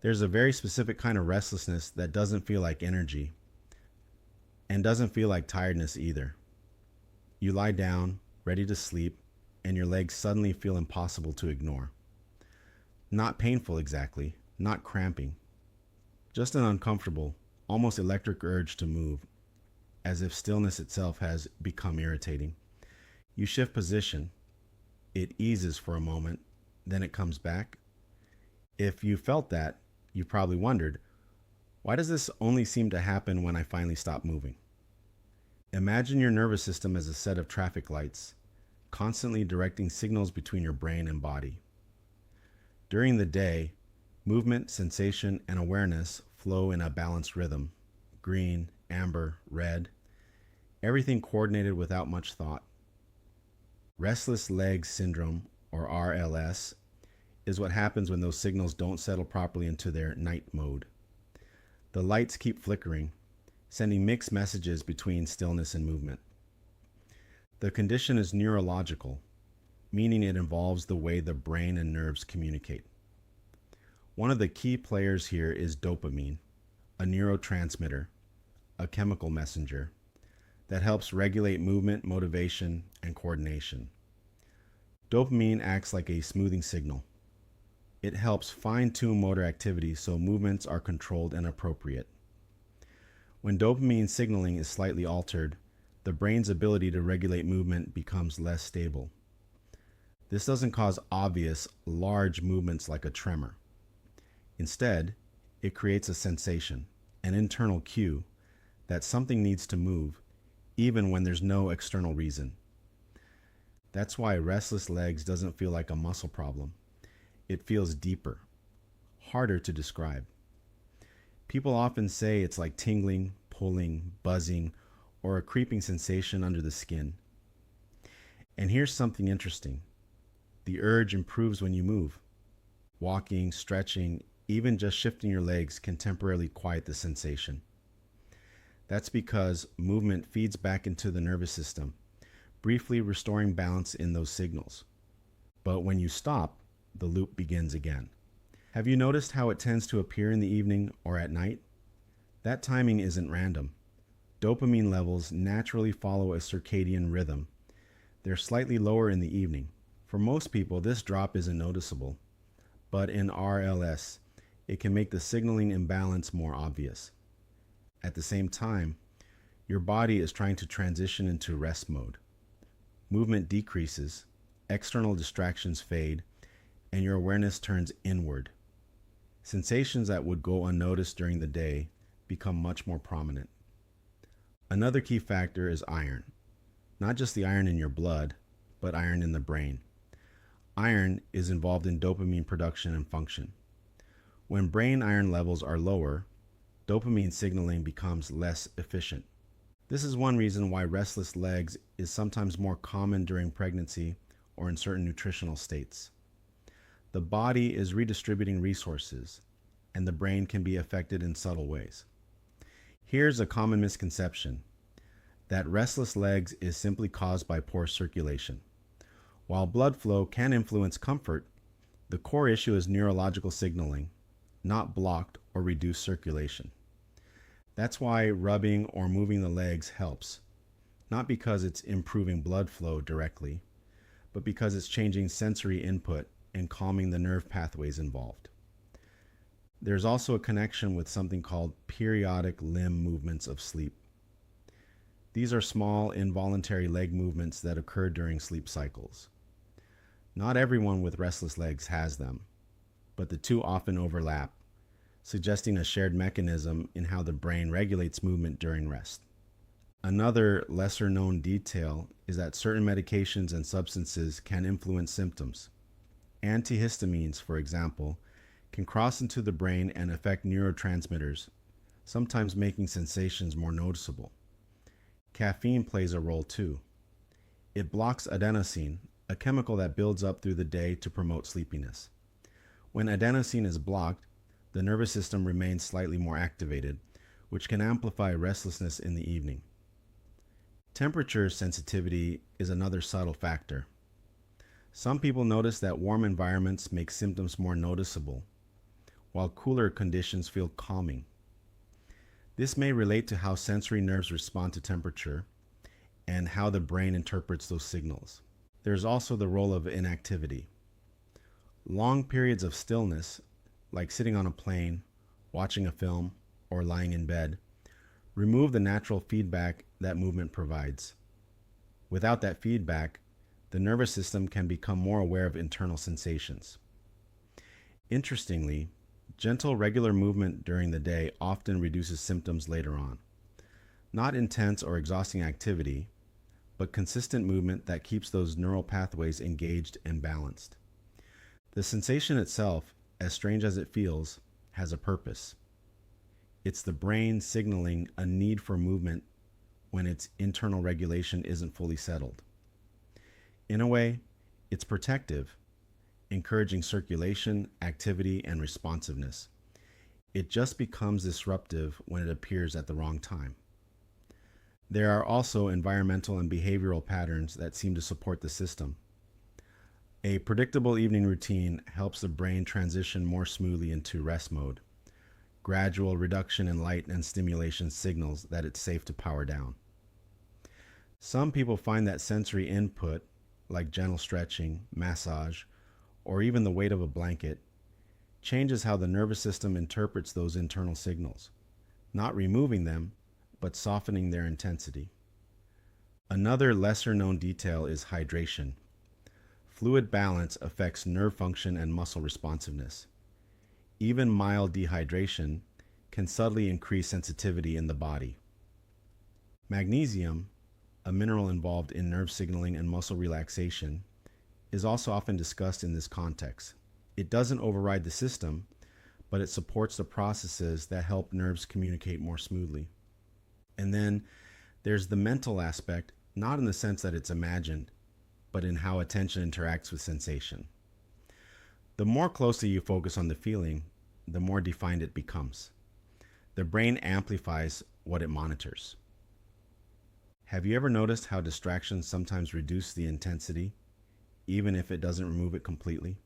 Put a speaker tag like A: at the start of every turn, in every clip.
A: There's a very specific kind of restlessness that doesn't feel like energy and doesn't feel like tiredness either. You lie down, ready to sleep, and your legs suddenly feel impossible to ignore. Not painful exactly, not cramping, just an uncomfortable, almost electric urge to move, as if stillness itself has become irritating. You shift position, it eases for a moment, then it comes back. If you felt that, you probably wondered, why does this only seem to happen when I finally stop moving? Imagine your nervous system as a set of traffic lights, constantly directing signals between your brain and body. During the day, movement, sensation, and awareness flow in a balanced rhythm: green, amber, red, everything coordinated without much thought. Restless Legs Syndrome, or RLS, is what happens when those signals don't settle properly into their night mode. The lights keep flickering, sending mixed messages between stillness and movement. The condition is neurological, meaning it involves the way the brain and nerves communicate. One of the key players here is dopamine, a neurotransmitter, a chemical messenger that helps regulate movement, motivation, and coordination. Dopamine acts like a smoothing signal. It helps fine-tune motor activity so movements are controlled and appropriate. When dopamine signaling is slightly altered, the brain's ability to regulate movement becomes less stable. This doesn't cause obvious, large movements like a tremor. Instead, it creates a sensation, an internal cue, that something needs to move, even when there's no external reason. That's why restless legs doesn't feel like a muscle problem. It feels deeper, harder to describe. People often say it's like tingling, pulling, buzzing, or a creeping sensation under the skin. And here's something interesting. The urge improves when you move. Walking, stretching, even just shifting your legs can temporarily quiet the sensation. That's because movement feeds back into the nervous system, briefly restoring balance in those signals. But when you stop, the loop begins again. Have you noticed how it tends to appear in the evening or at night? That timing isn't random. Dopamine levels naturally follow a circadian rhythm. They're slightly lower in the evening. For most people, this drop isn't noticeable, but in RLS, it can make the signaling imbalance more obvious. At the same time, your body is trying to transition into rest mode. Movement decreases, external distractions fade, and your awareness turns inward. Sensations that would go unnoticed during the day become much more prominent. Another key factor is iron. Not just the iron in your blood, but iron in the brain. Iron is involved in dopamine production and function. When brain iron levels are lower, dopamine signaling becomes less efficient. This is one reason why restless legs is sometimes more common during pregnancy or in certain nutritional states. The body is redistributing resources, and the brain can be affected in subtle ways. Here's a common misconception, that restless legs is simply caused by poor circulation. While blood flow can influence comfort, the core issue is neurological signaling, not blocked or reduced circulation. That's why rubbing or moving the legs helps, not because it's improving blood flow directly, but because it's changing sensory input and calming the nerve pathways involved. There's also a connection with something called periodic limb movements of sleep. These are small, involuntary leg movements that occur during sleep cycles. Not everyone with restless legs has them, but the two often overlap, suggesting a shared mechanism in how the brain regulates movement during rest. Another lesser-known detail is that certain medications and substances can influence symptoms. Antihistamines, for example, can cross into the brain and affect neurotransmitters, sometimes making sensations more noticeable. Caffeine plays a role too. It blocks adenosine, a chemical that builds up through the day to promote sleepiness. When adenosine is blocked, the nervous system remains slightly more activated, which can amplify restlessness in the evening. Temperature sensitivity is another subtle factor. Some people notice that warm environments make symptoms more noticeable, while cooler conditions feel calming. This may relate to how sensory nerves respond to temperature and how the brain interprets those signals. There's also the role of inactivity. Long periods of stillness, like sitting on a plane, watching a film, or lying in bed, remove the natural feedback that movement provides. Without that feedback, the nervous system can become more aware of internal sensations. Interestingly, gentle, regular movement during the day often reduces symptoms later on. Not intense or exhausting activity, but consistent movement that keeps those neural pathways engaged and balanced. The sensation itself, as strange as it feels, has a purpose. It's the brain signaling a need for movement when its internal regulation isn't fully settled. In a way, it's protective, encouraging circulation, activity, and responsiveness. It just becomes disruptive when it appears at the wrong time. There are also environmental and behavioral patterns that seem to support the system. A predictable evening routine helps the brain transition more smoothly into rest mode. Gradual reduction in light and stimulation signals that it's safe to power down. Some people find that sensory input, like gentle stretching, massage, or even the weight of a blanket, changes how the nervous system interprets those internal signals, not removing them, but softening their intensity. Another lesser-known detail is hydration. Fluid balance affects nerve function and muscle responsiveness. Even mild dehydration can subtly increase sensitivity in the body. Magnesium, a mineral involved in nerve signaling and muscle relaxation, is also often discussed in this context. It doesn't override the system, but it supports the processes that help nerves communicate more smoothly. And then there's the mental aspect, not in the sense that it's imagined, but in how attention interacts with sensation. The more closely you focus on the feeling, the more defined it becomes. The brain amplifies what it monitors. Have you ever noticed how distractions sometimes reduce the intensity, even if it doesn't remove it completely?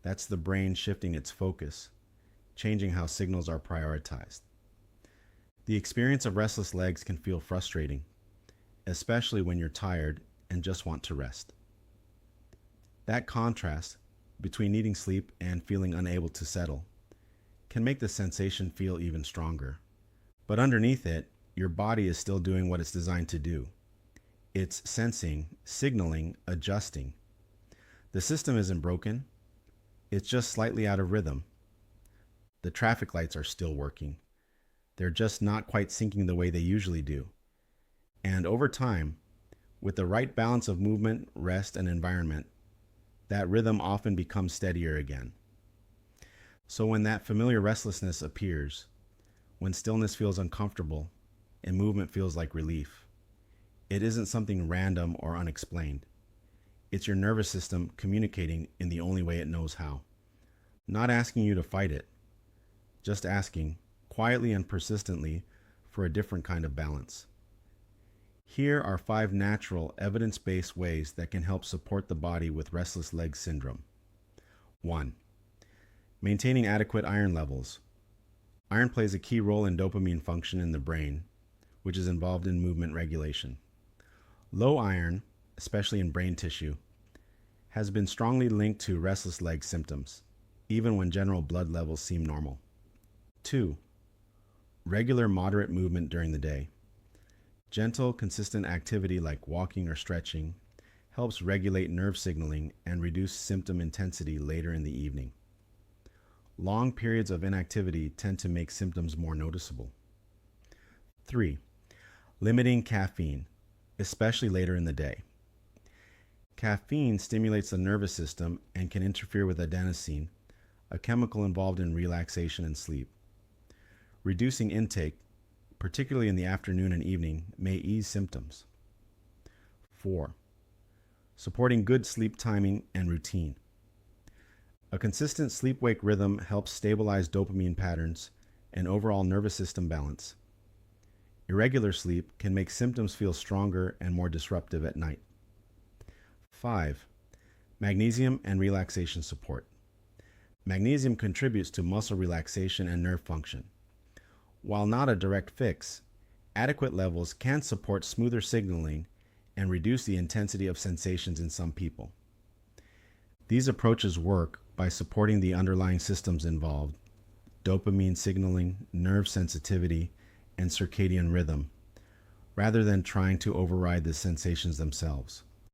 A: That's the brain shifting its focus, changing how signals are prioritized. The experience of restless legs can feel frustrating, especially when you're tired and just want to rest. That contrast between needing sleep and feeling unable to settle can make the sensation feel even stronger. But underneath it, your body is still doing what it's designed to do. It's sensing, signaling, adjusting. The system isn't broken. It's just slightly out of rhythm. The traffic lights are still working. They're just not quite syncing the way they usually do. And over time, with the right balance of movement, rest, and environment, that rhythm often becomes steadier again. So when that familiar restlessness appears, when stillness feels uncomfortable and movement feels like relief, it isn't something random or unexplained. It's your nervous system communicating in the only way it knows how. Not asking you to fight it, just asking, quietly and persistently, for a different kind of balance. Here are 5 natural, evidence-based ways that can help support the body with restless leg syndrome. 1. Maintaining adequate iron levels. Iron plays a key role in dopamine function in the brain, which is involved in movement regulation. Low iron, especially in brain tissue, has been strongly linked to restless leg symptoms, even when general blood levels seem normal. 2. Regular moderate movement during the day. Gentle, consistent activity like walking or stretching helps regulate nerve signaling and reduce symptom intensity later in the evening. Long periods of inactivity tend to make symptoms more noticeable. 3. Limiting caffeine, especially later in the day. Caffeine stimulates the nervous system and can interfere with adenosine, a chemical involved in relaxation and sleep. Reducing intake, particularly in the afternoon and evening, may ease symptoms. 4. Supporting good sleep timing and routine. A consistent sleep-wake rhythm helps stabilize dopamine patterns and overall nervous system balance. Irregular sleep can make symptoms feel stronger and more disruptive at night. 5. Magnesium and relaxation support. Magnesium contributes to muscle relaxation and nerve function. While not a direct fix, adequate levels can support smoother signaling and reduce the intensity of sensations in some people. These approaches work by supporting the underlying systems involved: dopamine signaling, nerve sensitivity, and circadian rhythm, rather than trying to override the sensations themselves.